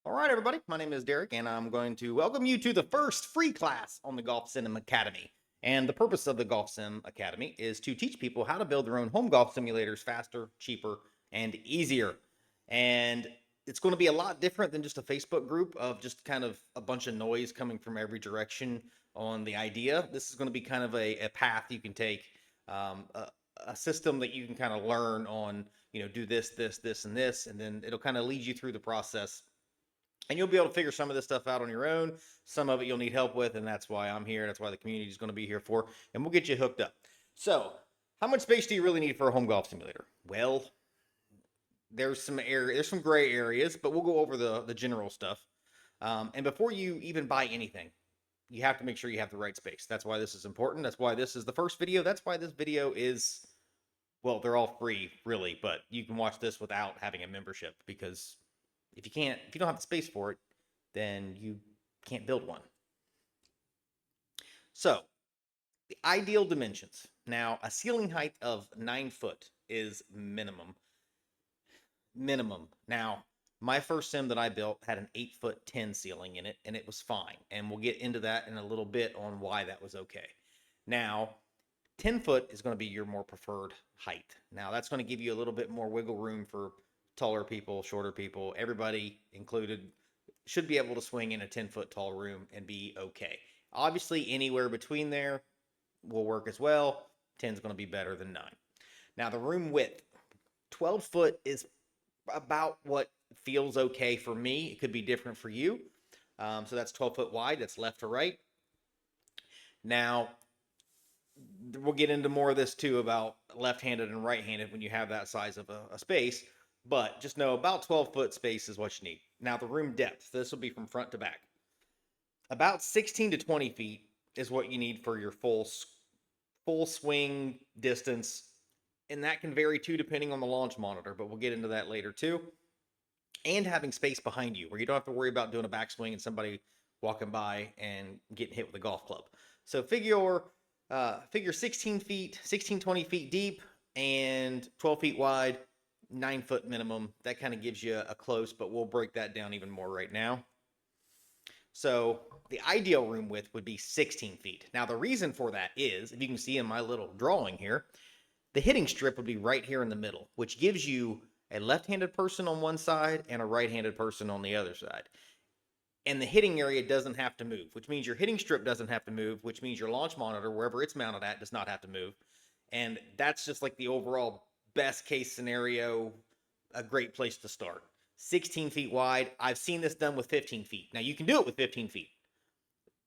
All right, everybody. My name is Derek, and I'm going to welcome you to the first free class on the Golf Sim Academy. And the purpose of the Golf Sim Academy is to teach people how to build their own home golf simulators faster, cheaper, and easier. And it's going to be a lot different than just a Facebook group of just kind of a bunch of noise coming from every direction on the idea. This is going to be kind of a path you can take, a system that you can kind of learn on, do this, this, this, and this, and then it'll kind of lead you through the process and you'll be able to figure some of this stuff out on your own. Some of it you'll need help with, and that's why I'm here. That's why the community is going to be here for, and we'll get you hooked up. So, how much space do you really need for a home golf simulator? Well, there's some gray areas, but we'll go over the general stuff. And before you even buy anything, you have to make sure you have the right space. That's why this is important. That's why this is the first video. That's why this video is, well, they're all free, really, but you can watch this without having a membership because if you don't have the space for it, then you can't build one. So, the ideal dimensions. Now, a ceiling height of 9 foot is minimum. Now, my first sim that I built had an 8'10" ceiling in it, and it was fine. And we'll get into that in a little bit on why that was okay. Now, 10 foot is going to be your more preferred height. Now, that's going to give you a little bit more wiggle room for taller people, shorter people, everybody included should be able to swing in a 10-foot tall room and be okay. Obviously, anywhere between there will work as well. 10 is going to be better than 9. Now, the room width, 12 foot is about what feels okay for me. It could be different for you. So that's 12 foot wide. That's left to right. Now, we'll get into more of this too about left-handed and right-handed when you have that size of a space. But just know about 12-foot space is what you need. Now, the room depth, this will be from front to back. About 16 to 20 feet is what you need for your full swing distance. And that can vary too, depending on the launch monitor, but we'll get into that later too. And having space behind you where you don't have to worry about doing a backswing and somebody walking by and getting hit with a golf club. So figure 16 feet, 16, 20 feet deep and 12 feet wide. 9 foot minimum. That kind of gives you a close, but we'll break that down even more right now. So the ideal room width would be 16 feet. Now the reason for that is, if you can see in my little drawing here, the hitting strip would be right here in the middle, which gives you a left-handed person on one side and a right-handed person on the other side. And the hitting area doesn't have to move, which means your hitting strip doesn't have to move, which means your launch monitor, wherever it's mounted at, does not have to move. And that's just like the overall best case scenario, a great place to start. 16 feet wide. I've seen this done with 15 feet. Now you can do it with 15 feet.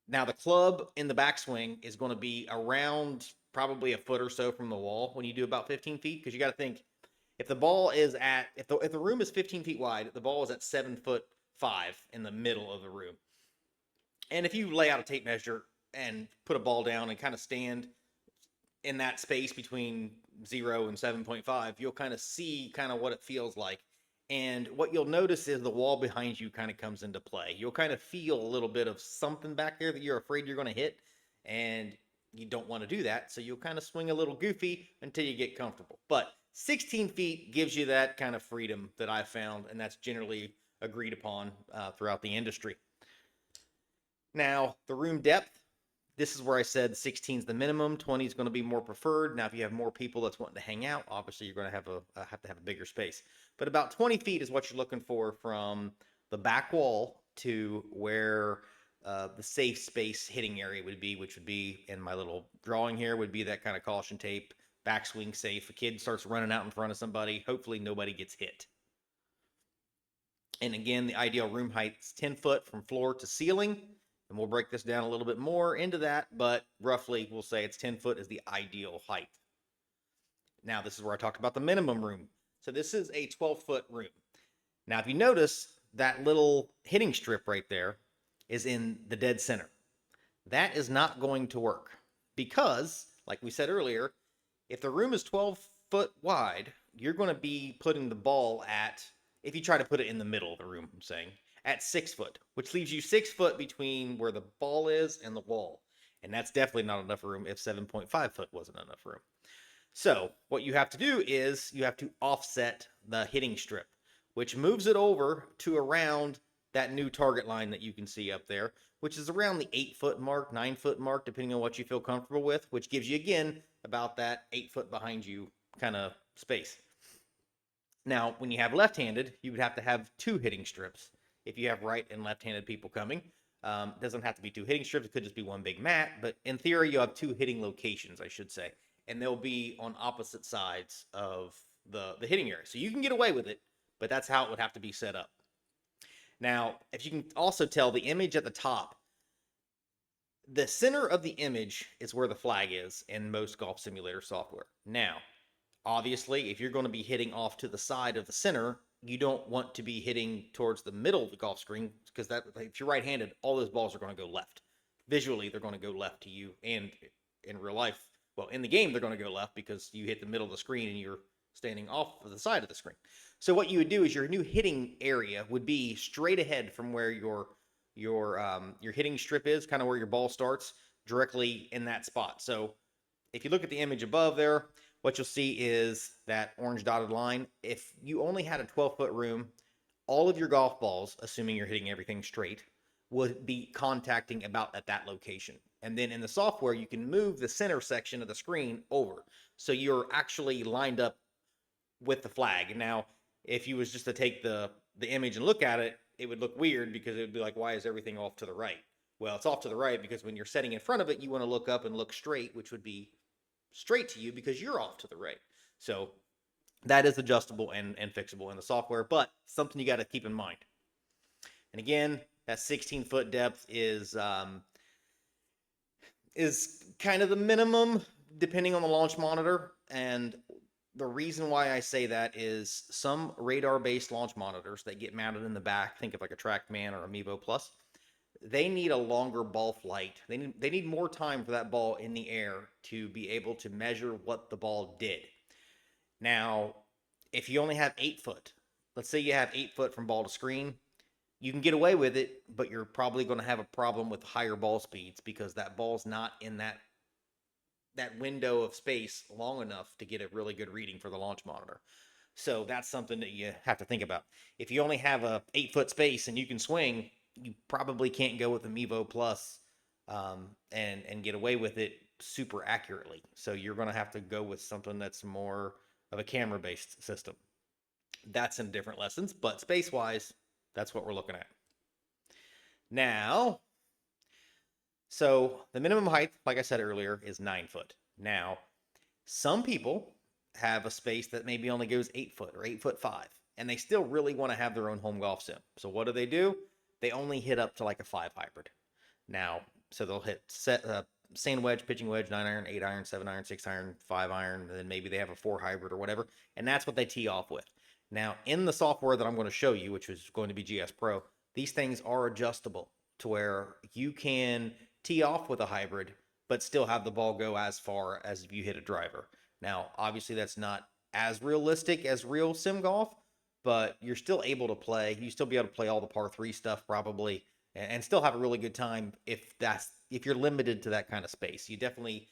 Now the club in the backswing is going to be around probably a foot or so from the wall when you do about 15 feet, because you got to think if the ball is at if the room is 15 feet wide, the ball is at 7'5" in the middle of the room. And if you lay out a tape measure and put a ball down and kind of stand in that space between 0 and 7.5, you'll kind of see kind of what it feels like. And what you'll notice is the wall behind you kind of comes into play. You'll kind of feel a little bit of something back there that you're afraid you're going to hit, and you don't want to do that. So you'll kind of swing a little goofy until you get comfortable. But 16 feet gives you that kind of freedom that I've found, and that's generally agreed upon throughout the industry. Now, the room depth. This is where I said 16 is the minimum, 20 is going to be more preferred. Now, if you have more people that's wanting to hang out, obviously you're going to have a bigger space. But about 20 feet is what you're looking for from the back wall to where the safe space hitting area would be, which would be, in my little drawing here, would be that kind of caution tape, backswing safe. A kid starts running out in front of somebody, hopefully nobody gets hit. And again, the ideal room height is 10 foot from floor to ceiling. And we'll break this down a little bit more into that, but roughly we'll say it's 10 foot is the ideal height. Now, this is where I talked about the minimum room. So this is a 12-foot room. Now, if you notice, that little hitting strip right there is in the dead center. That is not going to work because, like we said earlier, if the room is 12 foot wide, you're going to be putting the ball at, if you try to put it in the middle of the room, I'm saying, at 6 foot, which leaves you 6 foot between where the ball is and the wall. And that's definitely not enough room if 7.5 foot wasn't enough room. So what you have to do is you have to offset the hitting strip, which moves it over to around that new target line that you can see up there, which is around the 8 foot mark, 9 foot mark, depending on what you feel comfortable with, which gives you, again, about that 8 foot behind you kind of space. Now, when you have left-handed, you would have to have two hitting strips. If you have right and left-handed people coming, it doesn't have to be two hitting strips. It could just be one big mat. But in theory, you have two hitting locations, I should say, and they'll be on opposite sides of the hitting area. So you can get away with it, but that's how it would have to be set up. Now, if you can also tell, the image at the top, the center of the image is where the flag is in most golf simulator software. Now, obviously, if you're going to be hitting off to the side of the center, you don't want to be hitting towards the middle of the golf screen, because that, if you're right-handed, all those balls are going to go left. Visually, they're going to go left to you, and in real life, well, in the game, they're going to go left because you hit the middle of the screen and you're standing off of the side of the screen. So what you would do is your new hitting area would be straight ahead from where your hitting strip is, kind of where your ball starts, directly in that spot. So if you look at the image above there, what you'll see is that orange dotted line. If you only had a 12-foot room, all of your golf balls, assuming you're hitting everything straight, would be contacting about at that location. And then in the software, you can move the center section of the screen over. So you're actually lined up with the flag. Now, if you was just to take the image and look at it, it would look weird, because it would be like, why is everything off to the right? Well, it's off to the right because when you're setting in front of it, you want to look up and look straight, which would be straight to you because you're off to the right. So that is adjustable and fixable in the software, but something you got to keep in mind. And again, that 16-foot depth is kind of the minimum depending on the launch monitor. And the reason why I say that is some radar-based launch monitors that get mounted in the back, think of like a TrackMan or a Mevo Plus, they need a longer ball flight. They need more time for that ball in the air to be able to measure what the ball did. Now, if you only have 8 foot, let's say you have 8 foot from ball to screen, you can get away with it, but you're probably going to have a problem with higher ball speeds because that ball's not in that window of space long enough to get a really good reading for the launch monitor. So that's something that you have to think about. If you only have a 8 foot space and you can swing, you probably can't go with the Mevo Plus and get away with it super accurately. So you're going to have to go with something that's more of a camera-based system. That's in different lessons, but space-wise, that's what we're looking at. Now, so the minimum height, like I said earlier, is 9 foot. Now, some people have a space that maybe only goes 8 foot or 8'5", and they still really want to have their own home golf sim. So what do? They only hit up to like a 5 hybrid. Now, so they'll hit sand wedge, pitching wedge, 9-iron, 8-iron, 7-iron, 6-iron, 5-iron, and then maybe they have a 4 hybrid or whatever, and that's what they tee off with. Now, in the software that I'm going to show you, which is going to be GS Pro, these things are adjustable to where you can tee off with a hybrid, but still have the ball go as far as if you hit a driver. Now, obviously, that's not as realistic as real sim golf, but you're still able to play. You still be able to play all the par 3 stuff probably, and still have a really good time if you're limited to that kind of space. You definitely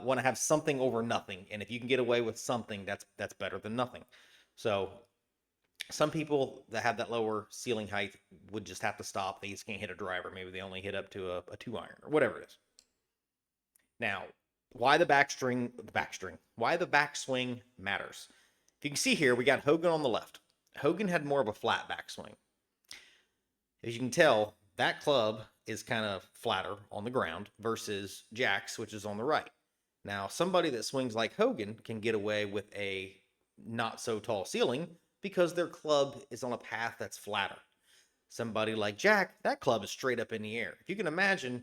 want to have something over nothing, and if you can get away with something, that's better than nothing. So some people that have that lower ceiling height would just have to stop. They just can't hit a driver. Maybe they only hit up to a 2-iron or whatever it is. Now, why the backswing? Why the backswing matters. If you can see here, we got Hogan on the left. Hogan had more of a flat backswing. As you can tell, that club is kind of flatter on the ground versus Jack's, which is on the right. Now, somebody that swings like Hogan can get away with a not so tall ceiling because their club is on a path that's flatter. Somebody like Jack, that club is straight up in the air. If you can imagine,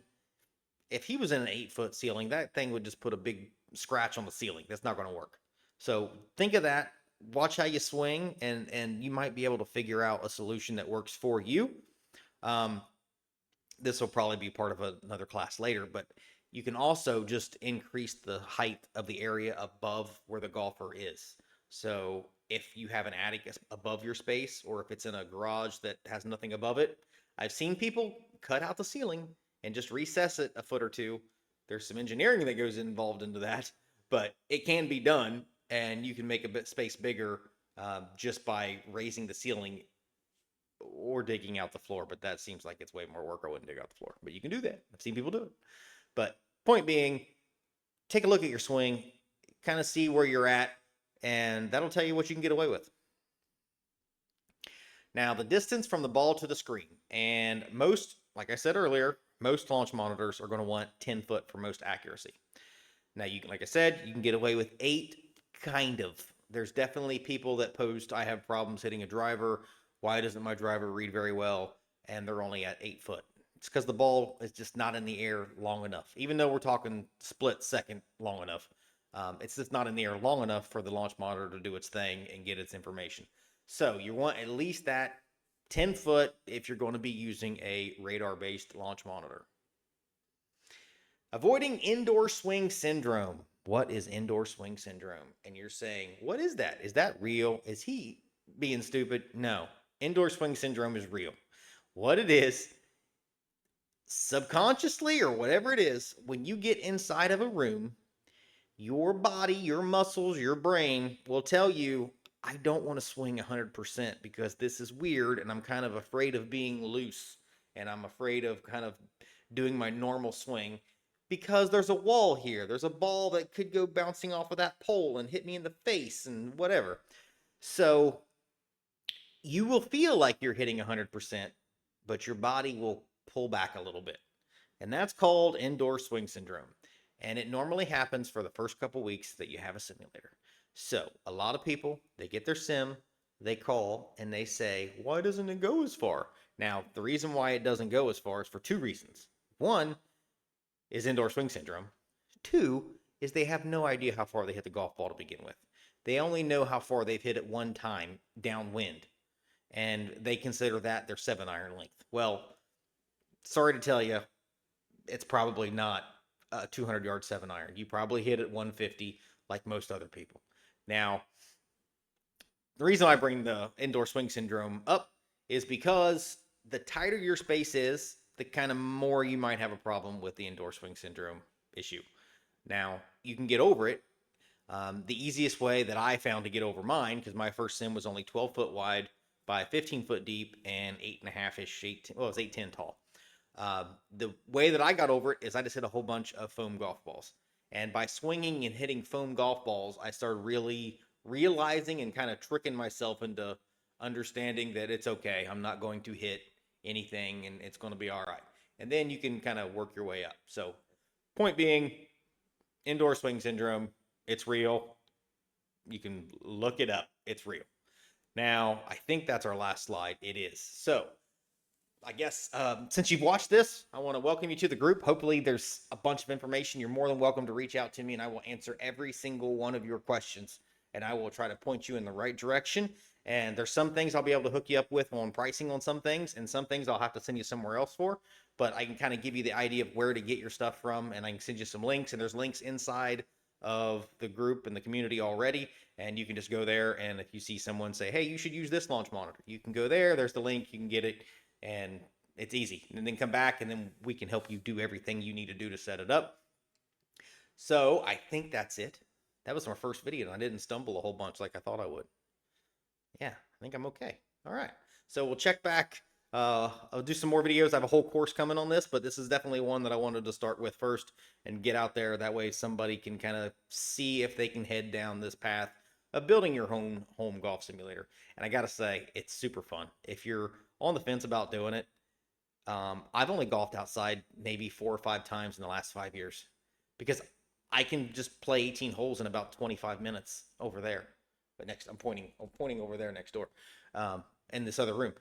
if he was in an 8-foot ceiling, that thing would just put a big scratch on the ceiling. That's not going to work. So think of that. Watch how you swing, and you might be able to figure out a solution that works for you. This will probably be part of another class later, but you can also just increase the height of the area above where the golfer is. So if you have an attic above your space, or if it's in a garage that has nothing above it, I've seen people cut out the ceiling and just recess it a foot or two. There's some engineering that goes involved into that, but it can be done, and you can make a bit space bigger just by raising the ceiling, or or digging out the floor, but that seems like it's way more work. I wouldn't dig out the floor, but you can do that. I've seen people do it. But point being, take a look at your swing, kind of see where you're at, and that'll tell you what you can get away with. Now, the distance from the ball to the screen, and most, like I said earlier, most launch monitors are going to want 10 foot for most accuracy. Now, you can, like I said, you can get away with 8, kind of. There's definitely people that post, I have problems hitting a driver. Why doesn't my driver read very well? And they're only at 8 foot. It's because the ball is just not in the air long enough. Even though we're talking split second long enough, it's just not in the air long enough for the launch monitor to do its thing and get its information. So you want at least that 10 foot if you're going to be using a radar-based launch monitor. Avoiding indoor swing syndrome. What is indoor swing syndrome? And you're saying, what is that? Is that real? Is he being stupid? No. Indoor swing syndrome is real. What it is, subconsciously or whatever it is, when you get inside of a room, your body, your muscles, your brain will tell you, I don't want to swing 100% because this is weird and I'm kind of afraid of being loose and I'm afraid of kind of doing my normal swing because there's a wall here. There's a ball that could go bouncing off of that pole and hit me in the face and whatever. So you will feel like you're hitting 100%, but your body will pull back a little bit. And that's called indoor swing syndrome. And it normally happens for the first couple weeks that you have a simulator. So a lot of people, they get their sim, they call, and they say, why doesn't it go as far? Now, the reason why it doesn't go as far is for 2 reasons. 1 is indoor swing syndrome. 2 is they have no idea how far they hit the golf ball to begin with. They only know how far they've hit it one time downwind, and they consider that their 7-iron length. Well, sorry to tell you, it's probably not a 200-yard 7-iron. You probably hit it 150 like most other people. Now, the reason I bring the indoor swing syndrome up is because the tighter your space is, the kind of more you might have a problem with the indoor swing syndrome issue. Now, you can get over it. The easiest way that I found to get over mine, because my first sim was only 12 foot wide by 15 foot deep and 8.5-ish, it was 8'10" tall. The way that I got over it is I just hit a whole bunch of foam golf balls. And by swinging and hitting foam golf balls, I started really realizing and kind of tricking myself into understanding that it's okay. I'm not going to hit anything and it's going to be all right. And then you can kind of work your way up. So point being, indoor swing syndrome, it's real. You can look it up. It's real. Now, I think that's our last slide. It is. So I guess since you've watched this, I want to welcome you to the group. Hopefully there's a bunch of information. You're more than welcome to reach out to me and I will answer every single one of your questions and I will try to point you in the right direction. And there's some things I'll be able to hook you up with on pricing on some things, and some things I'll have to send you somewhere else for. But I can kind of give you the idea of where to get your stuff from, and I can send you some links, and there's links inside of the group and the community already, and you can just go there, and if you see someone say, hey, you should use this launch monitor, you can go there, there's the link, you can get it, and it's easy. And then come back, and then we can help you do everything you need to do to set it up. So I think that's it. That was my first video, and I didn't stumble a whole bunch like I thought I would. Yeah, I think I'm okay. All right. So we'll check back. I'll do some more videos. I have a whole course coming on this, but this is definitely one that I wanted to start with first and get out there. That way somebody can kind of see if they can head down this path of building your home golf simulator. And I got to say, it's super fun. If you're on the fence about doing it, I've only golfed outside maybe 4 or 5 times in the last 5 years because I can just play 18 holes in about 25 minutes over there. But next, I'm pointing over there next door, in this other room,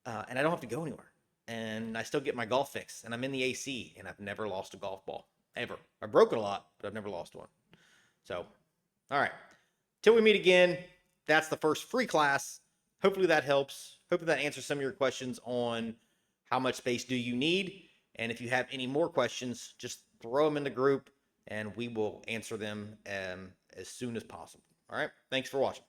and I don't have to go anywhere. And I still get my golf fix, and I'm in the AC, and I've never lost a golf ball ever. I've broken a lot, but I've never lost one. So, all right, till we meet again. That's the first free class. Hopefully that helps. Hopefully that answers some of your questions on how much space do you need, and if you have any more questions, just throw them in the group, and we will answer them as soon as possible. All right, thanks for watching.